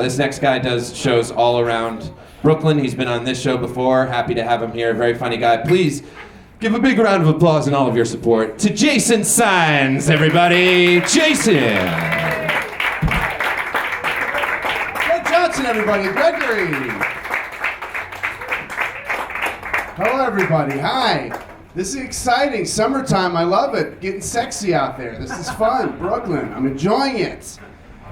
This next guy does shows all around Brooklyn. He's been on this show before. Happy to have him here. Very funny guy. Please give a big round of applause and all of your support to Jason Saenz, everybody. Jason. Greg Johnson, everybody. Gregory. Hello, everybody. Hi. This is exciting. Summertime. I love it. Getting sexy out there. This is fun. Brooklyn. I'm enjoying it.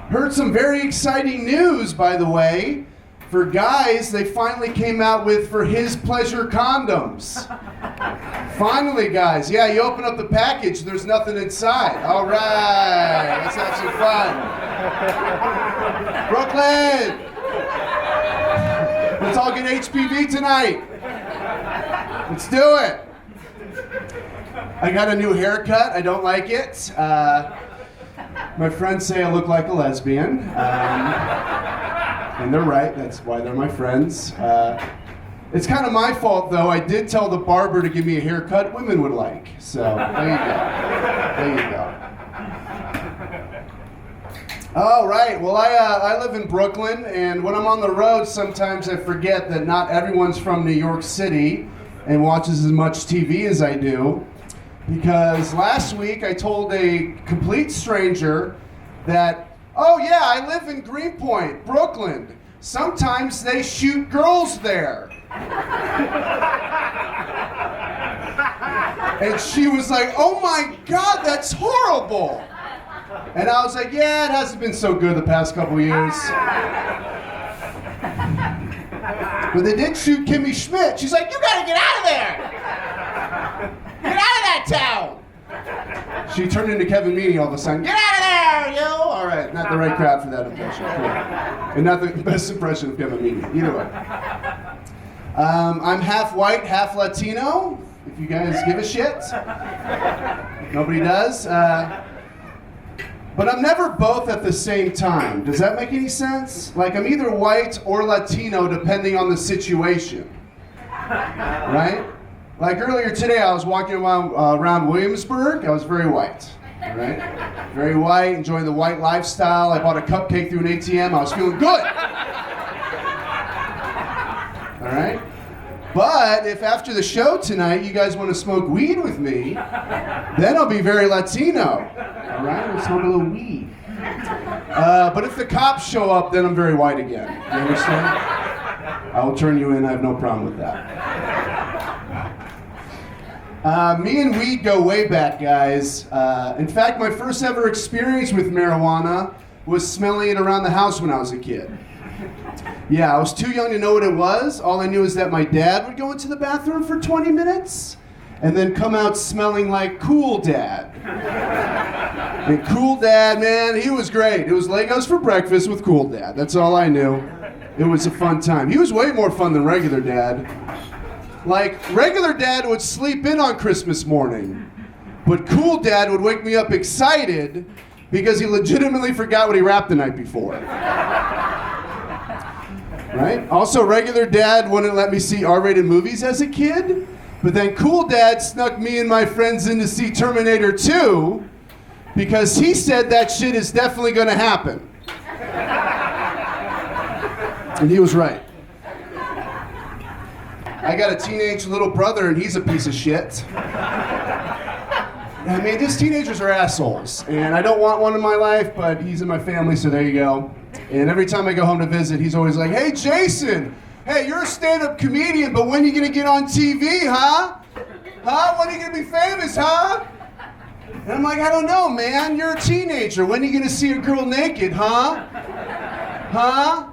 Heard some very exciting news, by the way. For guys, they finally came out with For His Pleasure condoms. Finally, guys. Yeah, you open up the package, there's nothing inside. All right, let's have some fun. Brooklyn! Let's all get HPV tonight. Let's do it. I got a new haircut. I don't like it. My friends say I look like a lesbian. And they're right, that's why they're my friends. It's kind of my fault, though. I did tell the barber to give me a haircut women would like. So, there you go. There you go. All right, well, I live in Brooklyn, and when I'm on the road, sometimes I forget that not everyone's from New York City and watches as much TV as I do. Because last week I told a complete stranger that, oh yeah, I live in Greenpoint, Brooklyn. Sometimes they shoot girls there. And she was like, oh my God, that's horrible. And I was like, yeah, it hasn't been so good the past couple years. But they did shoot Kimmy Schmidt. She's like, you gotta get out of there. Get out of that town! She turned into Kevin Meaney all of a sudden. Get out of there, you! All right, not the right crowd for that impression. Cool. And not the best impression of Kevin Meaney. Either way. I'm half white, half Latino, if you guys give a shit. Nobody does. But I'm never both at the same time. Does that make any sense? Like, I'm either white or Latino depending on the situation. Right? Like earlier today, I was walking around Williamsburg. I was very white, all right? Very white, enjoying the white lifestyle. I bought a cupcake through an ATM. I was feeling good. All right? But if after the show tonight you guys want to smoke weed with me, then I'll be very Latino, all right? We'll smoke a little weed. But if the cops show up, then I'm very white again. You understand? I will turn you in. I have no problem with that. Me and weed go way back, guys. In fact, my first ever experience with marijuana was smelling it around the house when I was a kid. Yeah, I was too young to know what it was. All I knew is that my dad would go into the bathroom for 20 minutes and then come out smelling like Cool Dad. And Cool Dad, man, he was great. It was Legos for breakfast with Cool Dad. That's all I knew. It was a fun time. He was way more fun than regular Dad. Like, regular Dad would sleep in on Christmas morning, but Cool Dad would wake me up excited because he legitimately forgot what he wrapped the night before. Right? Also, regular Dad wouldn't let me see R-rated movies as a kid, but then Cool Dad snuck me and my friends in to see Terminator 2 because he said that shit is definitely gonna happen. And he was right. I got a teenage little brother and he's a piece of shit. I mean, just teenagers are assholes. And I don't want one in my life, but he's in my family, so there you go. And every time I go home to visit, he's always like, hey, Jason, hey, you're a stand-up comedian, but when are you gonna get on TV, huh? Huh? When are you gonna be famous, huh? And I'm like, I don't know, man. You're a teenager. When are you gonna see a girl naked, huh? Huh?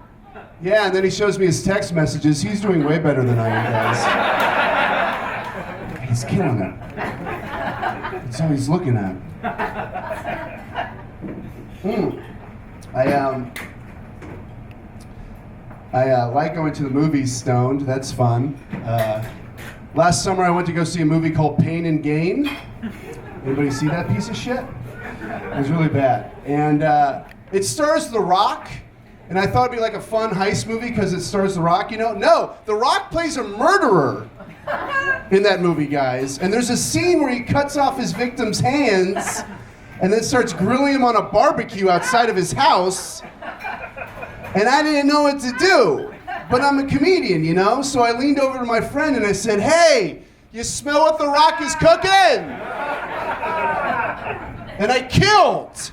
Yeah, and then he shows me his text messages. He's doing way better than I am, guys. He's killing it. That's all he's looking at. I like going to the movies stoned. That's fun. Last summer I went to go see a movie called Pain and Gain. Anybody see that piece of shit? It was really bad. And it stars The Rock. And I thought it'd be like a fun heist movie because it stars The Rock, you know? No, The Rock plays a murderer in that movie, guys. And there's a scene where he cuts off his victim's hands and then starts grilling him on a barbecue outside of his house. And I didn't know what to do. But I'm a comedian, you know? So I leaned over to my friend and I said, hey, you smell what The Rock is cooking? And I killed.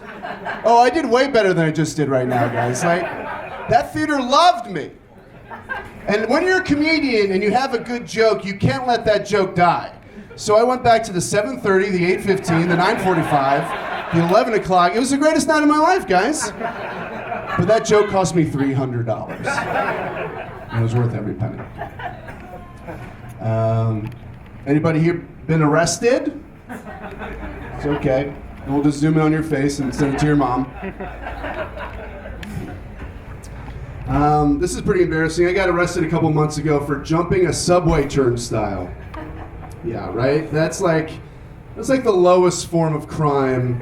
Oh, I did way better than I just did right now, guys. Like, that theater loved me. And when you're a comedian and you have a good joke, you can't let that joke die. So I went back to the 7:30, the 8:15, the 9:45, the 11 o'clock. It was the greatest night of my life, guys. But that joke cost me $300. It was worth every penny. Anybody here been arrested? It's okay. We'll just zoom in on your face and send it to your mom. This is pretty embarrassing. I got arrested a couple months ago for jumping a subway turnstile. Yeah, right? That's like the lowest form of crime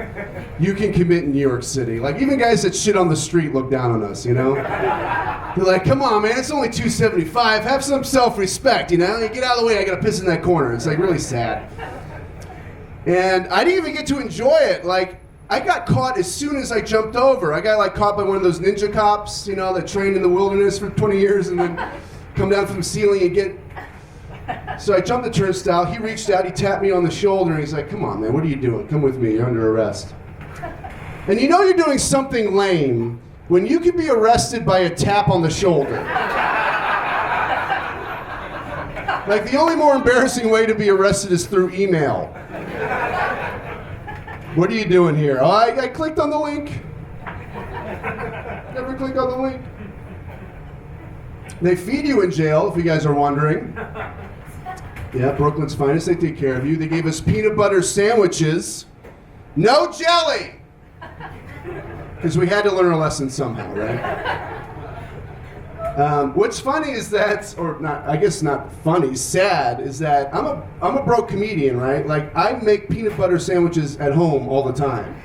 you can commit in New York City. Like, even guys that shit on the street look down on us, you know? They're like, come on, man, it's only $2.75. Have some self-respect, you know? You get out of the way, I gotta piss in that corner. It's like really sad. And I didn't even get to enjoy it. Like, I got caught as soon as I jumped over. I got like caught by one of those ninja cops, you know, that trained in the wilderness for 20 years and then come down from the ceiling and get... So I jumped the turnstile, he reached out, he tapped me on the shoulder, and he's like, come on, man, what are you doing? Come with me, you're under arrest. And you know you're doing something lame when you can be arrested by a tap on the shoulder. Like, the only more embarrassing way to be arrested is through email. What are you doing here? Oh, I clicked on the link. Never click on the link. They feed you in jail, if you guys are wondering. Yeah, Brooklyn's finest, they take care of you. They gave us peanut butter sandwiches. No jelly! Because we had to learn a lesson somehow, right? What's funny is that, or not, I guess not funny, sad, is that I'm a broke comedian, right? Like, I make peanut butter sandwiches at home all the time.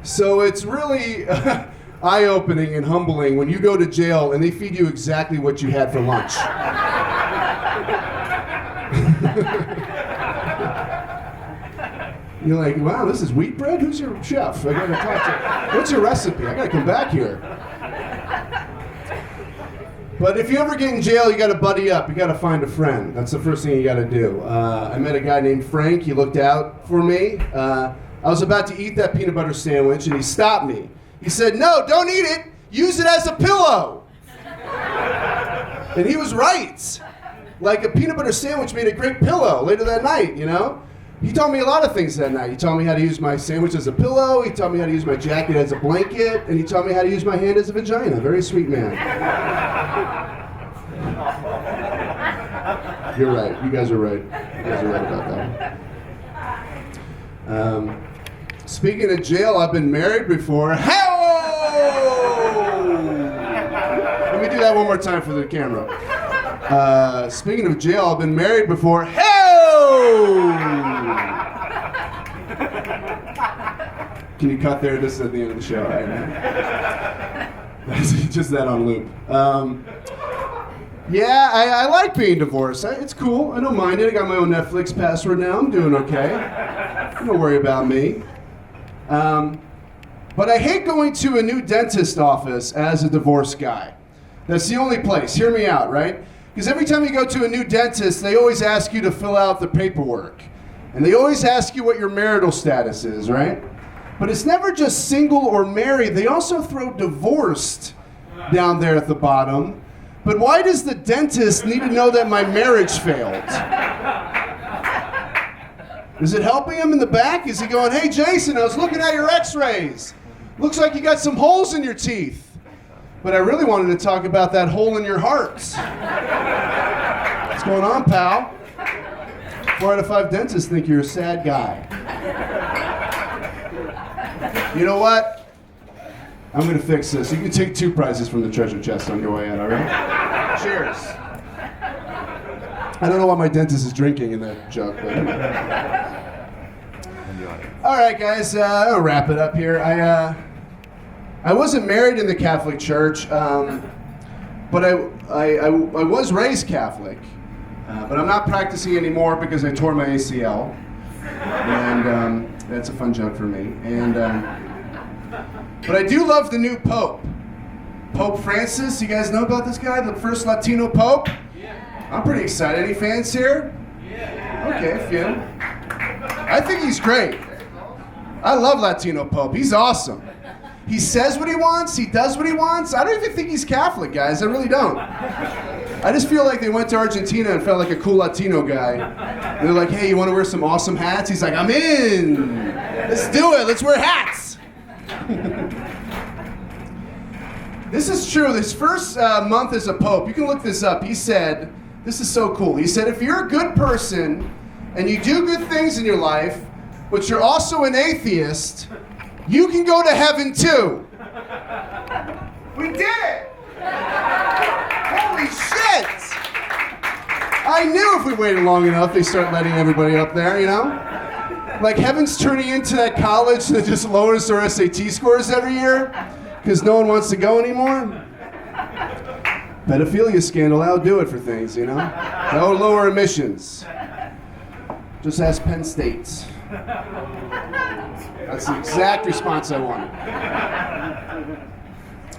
So it's really eye-opening and humbling when you go to jail and they feed you exactly what you had for lunch. You're like, wow, this is wheat bread? Who's your chef? I gotta talk to. What's your recipe? I gotta come back here. But if you ever get in jail, you gotta buddy up. You gotta find a friend. That's the first thing you gotta do. I met a guy named Frank. He looked out for me. I was about to eat that peanut butter sandwich, and he stopped me. He said, no, don't eat it. Use it as a pillow. And he was right. Like, a peanut butter sandwich made a great pillow later that night, you know? He taught me a lot of things that night. He taught me how to use my sandwich as a pillow, he taught me how to use my jacket as a blanket, and he taught me how to use my hand as a vagina. Very sweet man. You're right. You guys are right. You guys are right about that. Speaking of jail, I've been married before. Let me do that one more time for the camera. Speaking of jail, I've been married before. Can you cut there? This is at the end of the show, right? That's just that on loop. Yeah, I like being divorced. It's cool. I don't mind it. I got my own Netflix password now. I'm doing okay. Don't worry about me. But I hate going to a new dentist office as a divorced guy. That's the only place. Hear me out, right? Because every time you go to a new dentist, they always ask you to fill out the paperwork. And they always ask you what your marital status is, right? But it's never just single or married. They also throw divorced down there at the bottom. But why does the dentist need to know that my marriage failed? Is it helping him in the back? Is he going, hey, Jason, I was looking at your x-rays. Looks like you got some holes in your teeth. But I really wanted to talk about that hole in your heart. What's going on, pal? 4 out of 5 dentists think you're a sad guy. You know what? I'm going to fix this. You can take 2 prizes from the treasure chest on your way out, all right? Cheers. I don't know what my dentist is drinking in that jug, but... All right, guys, I'll wrap it up here. I wasn't married in the Catholic Church, but I was raised Catholic. But I'm not practicing anymore because I tore my ACL. And that's a fun joke for me. And but I do love the new Pope. Pope Francis. You guys know about this guy, the first Latino Pope? Yeah. I'm pretty excited. Any fans here? Yeah. Okay, a few. I think he's great. I love Latino Pope. He's awesome. He says what he wants. He does what he wants. I don't even think he's Catholic, guys. I really don't. I just feel like they went to Argentina and felt like a cool Latino guy. And they're like, hey, you want to wear some awesome hats? He's like, I'm in. Let's do it. Let's wear hats. This is true. This first month as a pope, you can look this up. He said, this is so cool. He said, if you're a good person and you do good things in your life, but you're also an atheist, you can go to heaven too. We did it! Holy shit! I knew if we waited long enough, they start letting everybody up there, you know? Like heaven's turning into that college that just lowers their SAT scores every year because no one wants to go anymore. Pedophilia scandal, that'll do it for things, you know? That'll lower admissions. Just ask Penn State. That's the exact response I wanted.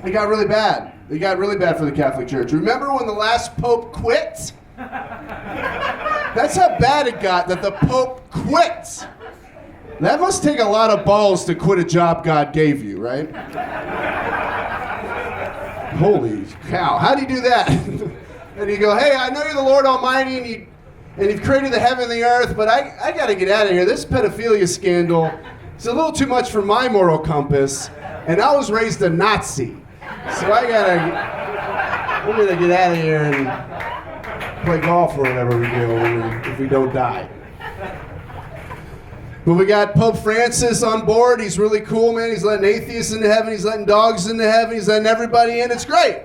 It got really bad. It got really bad for the Catholic Church. Remember when the last Pope quit? That's how bad it got that the Pope quit. That must take a lot of balls to quit a job God gave you, right? Holy cow, how do you do that? And you go, hey, I know you're the Lord Almighty and you've created the heaven and the earth, but I gotta get out of here. This pedophilia scandal is a little too much for my moral compass, and I was raised a Nazi. So we're gonna get out of here and play golf or whatever we do if we don't die. But we got Pope Francis on board. He's really cool, man. He's letting atheists into heaven. He's letting dogs into heaven. He's letting everybody in. It's great.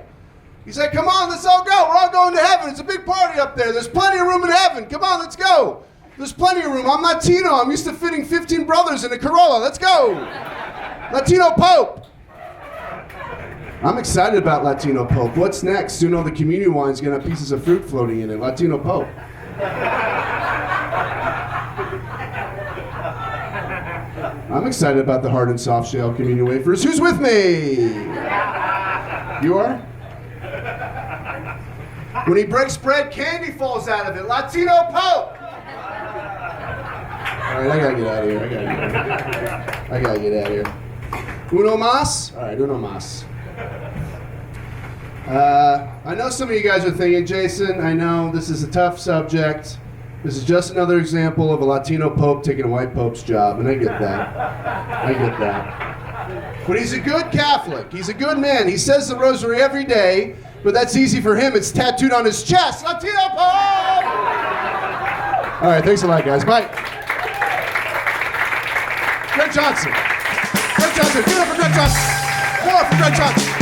He said, come on, let's all go. We're all going to heaven. It's a big party up there. There's plenty of room in heaven. Come on, let's go. There's plenty of room. I'm Latino. I'm used to fitting 15 brothers in a Corolla. Let's go. Latino Pope. I'm excited about Latino Pope. What's next? Soon all the communion wine's going to have pieces of fruit floating in it. Latino Pope. I'm excited about the hard and soft shell communion wafers. Who's with me? You are? When he breaks bread, candy falls out of it. Latino Pope! All right, I gotta get out of here. I gotta get out of here. Uno mas? All right, uno mas. I know some of you guys are thinking, Jason, I know this is a tough subject. This is just another example of a Latino Pope taking a white Pope's job, and I get that. I get that. But he's a good Catholic. He's a good man. He says the rosary every day, but that's easy for him. It's tattooed on his chest. Latino Pope! All right, thanks a lot, guys. Bye. Greg Johnson. Greg Johnson. Give it up for Greg Johnson. More for Greg Johnson.